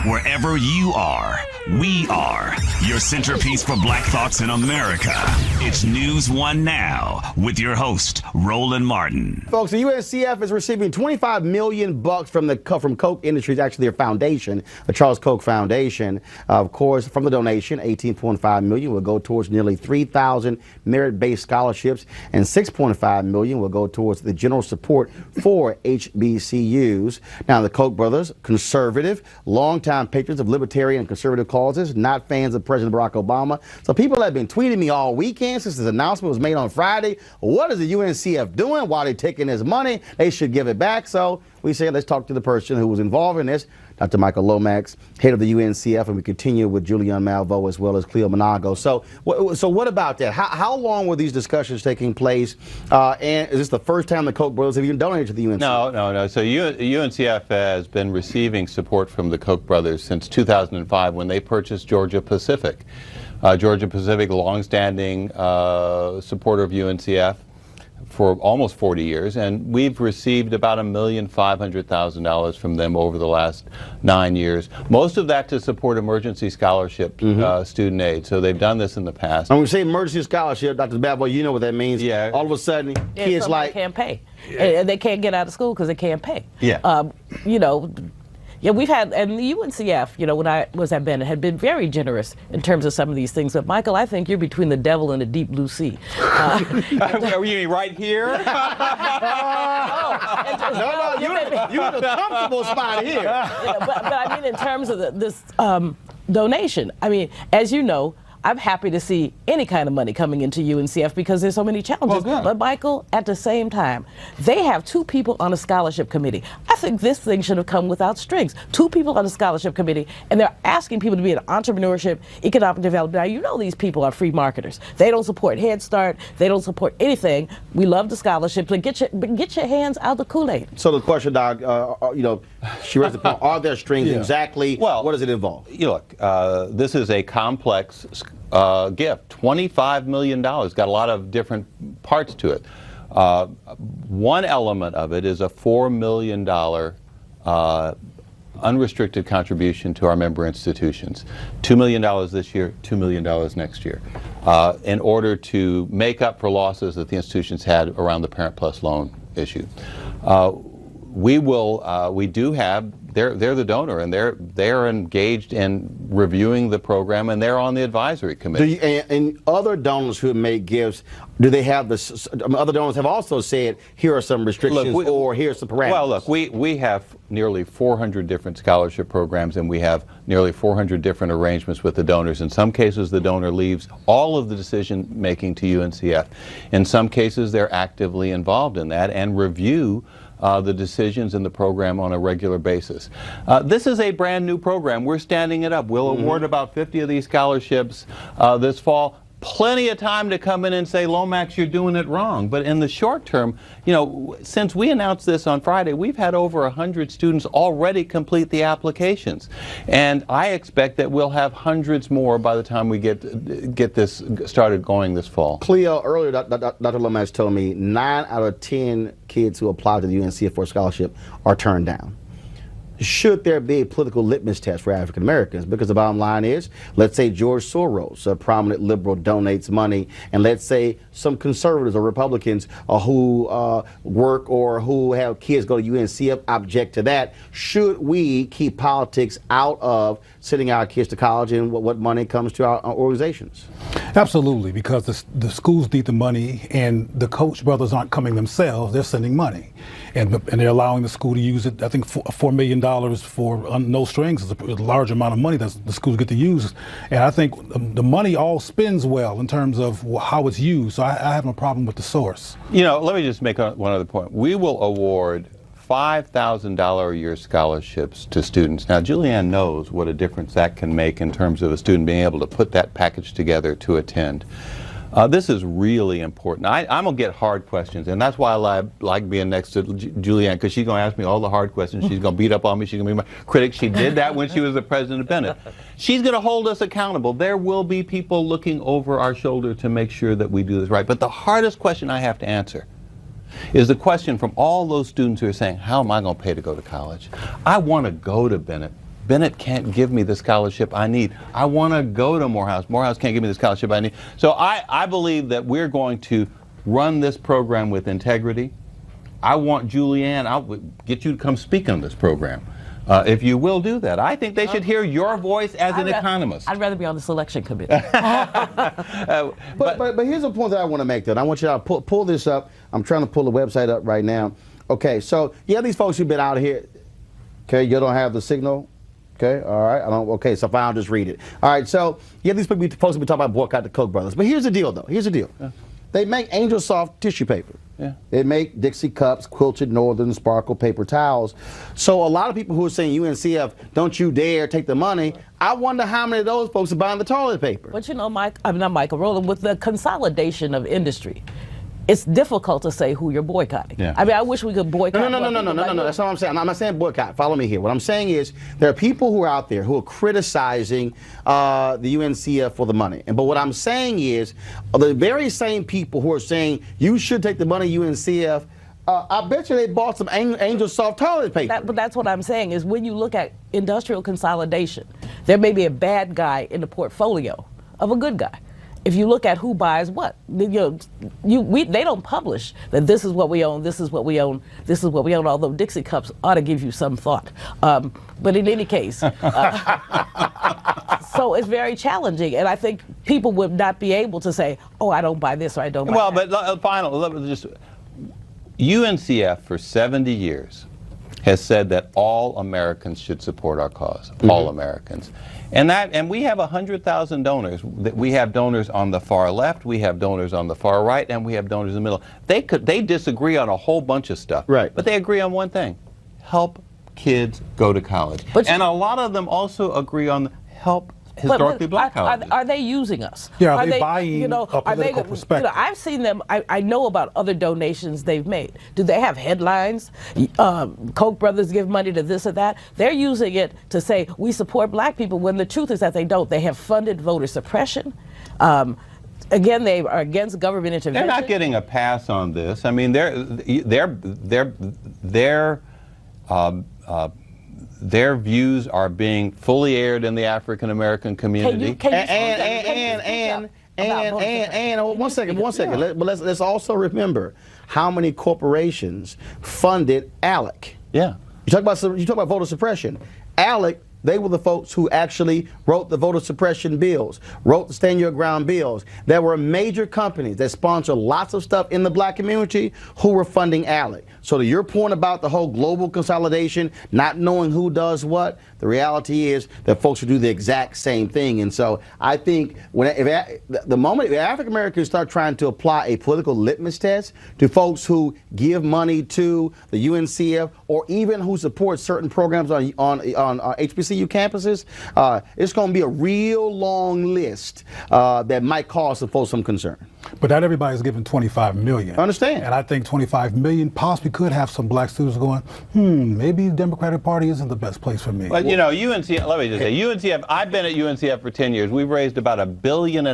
Wherever you are, we are. Your centerpiece for Black thoughts in America. It's News One Now with your host, Roland Martin. Folks, the UNCF is receiving $25 million from Koch Industries, actually their foundation, the Charles Koch Foundation. Of course, from the donation, $18.5 million will go towards nearly 3,000 merit-based scholarships, and $6.5 million will go towards the general support for HBCUs. Now, the Koch brothers, conservative, longtime patrons of libertarian and conservative causes, not fans of President Barack Obama. So people have been tweeting me all weekend since this announcement was made on Friday. What is the UNCF doing? Why are they taking this money? They should give it back. So we say, let's talk to the person who was involved in this, Dr. Michael Lomax, head of the UNCF, and we continue with Julian Malvo as well as Cleo Monago. So what about that? How long were these discussions taking place? And is this the first time the Koch brothers have even donated to the UNCF? No. So UNCF has been receiving support from the Koch brothers since 2005 when they purchased Georgia Pacific. Georgia Pacific, longstanding supporter of UNCF for almost 40 years, and we've received about $1,500,000 from them over the last 9 years. Most of that to support emergency scholarship student aid. So they've done this in the past. And when we say emergency scholarship, Dr. Badboy, you know what that means. Yeah. All of a sudden, kids like can't pay, and they can't get out of school because they can't pay. Yeah. Yeah, we've had, and the UNCF, when I was at Bennett, had been very generous in terms of some of these things. But Michael, I think you're between the devil and the deep blue sea. Are you right here? you're in a comfortable spot here. But I mean, in terms of this donation, I mean, as you know, I'm happy to see any kind of money coming into UNCF because there's so many challenges. Well, but Michael, at the same time, they have 2 people on a scholarship committee. I think this thing should have come without strings. 2 people on the scholarship committee, and they're asking people to be in entrepreneurship, economic development. Now, you know these people are free marketers. They don't support Head Start. They don't support anything. We love the scholarships, but get your hands out the Kool-Aid. So the question, Doc, she raised the point, are there strings exactly? Well, what does it involve? Look, this is a complex gift, $25 million, got a lot of different parts to it. One element of it is a $4 million unrestricted contribution to our member institutions. $2 million this year, $2 million next year, in order to make up for losses that the institutions had around the Parent Plus loan issue. They're the donor, and they're engaged in reviewing the program, and they're on the advisory committee. And other donors who have made gifts, do they have this? Other donors have also said, here are some restrictions, or here's some parameters. Well, look, we have nearly 400 different scholarship programs, and we have nearly 400 different arrangements with the donors. In some cases, the donor leaves all of the decision making to UNCF. In some cases, they're actively involved in that and review the decisions in the program on a regular basis. This is a brand new program. We're standing it up. We'll award about 50 of these scholarships this fall. Plenty of time to come in and say, Lomax, you're doing it wrong. But in the short term, since we announced this on Friday, we've had over 100 students already complete the applications. And I expect that we'll have hundreds more by the time we get this started going this fall. Cleo, earlier, Dr. Lomax told me 9 out of 10 kids who apply to the UNCF for a scholarship are turned down. Should there be a political litmus test for African Americans? Because the bottom line is, let's say George Soros, a prominent liberal, donates money, and let's say some conservatives or Republicans who work or who have kids go to UNCF object to that. Should we keep politics out of sending our kids to college and what money comes to our organizations? Absolutely, because the schools need the money, and the Koch brothers aren't coming themselves, they're sending money. And they're allowing the school to use it. I think $4 million for no strings is a large amount of money that the schools get to use. And I think the money all spends well in terms of how it's used. So I have no problem with the source. Let me just make one other point. We will award $5,000 a year scholarships to students. Now, Julianne knows what a difference that can make in terms of a student being able to put that package together to attend. This is really important. I'm going to get hard questions, and that's why I like being next to Julianne, because she's going to ask me all the hard questions. She's going to beat up on me. She's going to be my critic. She did that when she was the president of Bennett. She's going to hold us accountable. There will be people looking over our shoulder to make sure that we do this right. But the hardest question I have to answer is the question from all those students who are saying, how am I going to pay to go to college? I want to go to Bennett, Bennett can't give me the scholarship I need. I want to go to Morehouse. Morehouse can't give me the scholarship I need. So I believe that we're going to run this program with integrity. I want Julianne, I'll get you to come speak on this program. If you will do that, I think they should hear your voice as an economist. I'd rather be on the selection committee. But here's a point that I want to make, though. I want you to pull this up. I'm trying to pull the website up right now. Okay, so you have these folks who've been out here. Okay, you don't have the signal. Okay, all right. I don't. Okay, so fine, I'll just read it. All right, so you have these people supposed to be talking about boycott the Koch brothers. But here's the deal, though. Here's the deal. Yeah. They make Angel Soft tissue paper. Yeah. They make Dixie cups, quilted Northern Sparkle paper towels. So a lot of people who are saying UNCF, don't you dare take the money, I wonder how many of those folks are buying the toilet paper. But you know, not Michael Rowland, with the consolidation of industry, it's difficult to say who you're boycotting. Yeah. I mean, I wish we could boycott. No. That's not what I'm saying. I'm not saying boycott. Follow me here. What I'm saying is there are people who are out there who are criticizing the UNCF for the money. But what I'm saying is the very same people who are saying you should take the money UNCF, I bet you they bought some Angel Soft toilet paper. But that's what I'm saying is when you look at industrial consolidation, there may be a bad guy in the portfolio of a good guy. If you look at who buys what, they don't publish that this is what we own, this is what we own, this is what we own, although Dixie cups ought to give you some thought. But in any case, so it's very challenging, and I think people would not be able to say, oh, I don't buy this or I don't buy that. Well, but UNCF for 70 years has said that all Americans should support our cause, all Americans. And we have 100,000 donors. We have donors on the far left, we have donors on the far right, and we have donors in the middle. They disagree on a whole bunch of stuff, right? But they agree on one thing: help kids go to college. And a lot of them also agree on help historically black colleges. Are they using us? Yeah, are they buying a political perspective? I've seen them. I know about other donations they've made. Do they have headlines? Koch brothers give money to this or that. They're using it to say we support black people when the truth is that they don't. They have funded voter suppression. Again, they are against government intervention. They're not getting a pass on this. I mean, their views are being fully aired in the African American community. And one second. But let's also remember how many corporations funded ALEC. Yeah. You talk about voter suppression. ALEC, they were the folks who actually wrote the voter suppression bills, wrote the Stand Your Ground bills. There were major companies that sponsor lots of stuff in the black community who were funding ALEC. So to your point about the whole global consolidation, not knowing who does what, the reality is that folks will do the exact same thing. And so I think the moment African Americans start trying to apply a political litmus test to folks who give money to the UNCF or even who support certain programs on HBCU campuses, it's going to be a real long list that might cause some folks some concern. But not everybody's given $25 million. I understand. And I think $25 million possibly could have some black students going, maybe the Democratic Party isn't the best place for me. But you know, UNCF, let me just say, UNCF, I've been at UNCF for 10 years. We've raised about $1.5 billion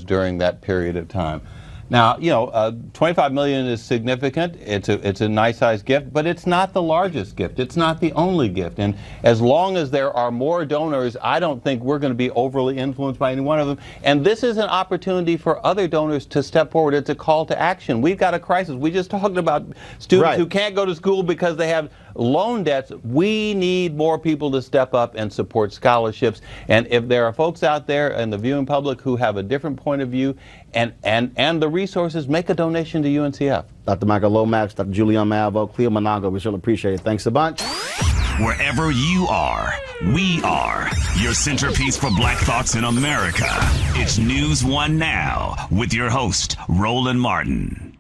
during that period of time. Now, you know, $25 million is significant. It's a nice sized gift, but it's not the largest gift. It's not the only gift. And as long as there are more donors, I don't think we're going to be overly influenced by any one of them. And this is an opportunity for other donors to step forward. It's a call to action. We've got a crisis. We just talked about students who can't go to school because they have loan debts. We need more people to step up and support scholarships. And if there are folks out there in the viewing public who have a different point of view and the resources, make a donation to UNCF. Dr. Michael Lomax, Dr. Julianne Malvo, Cleo Monago, we sure appreciate it. Thanks a bunch. Wherever you are, we are your centerpiece for Black Thoughts in America. It's News One Now with your host, Roland Martin.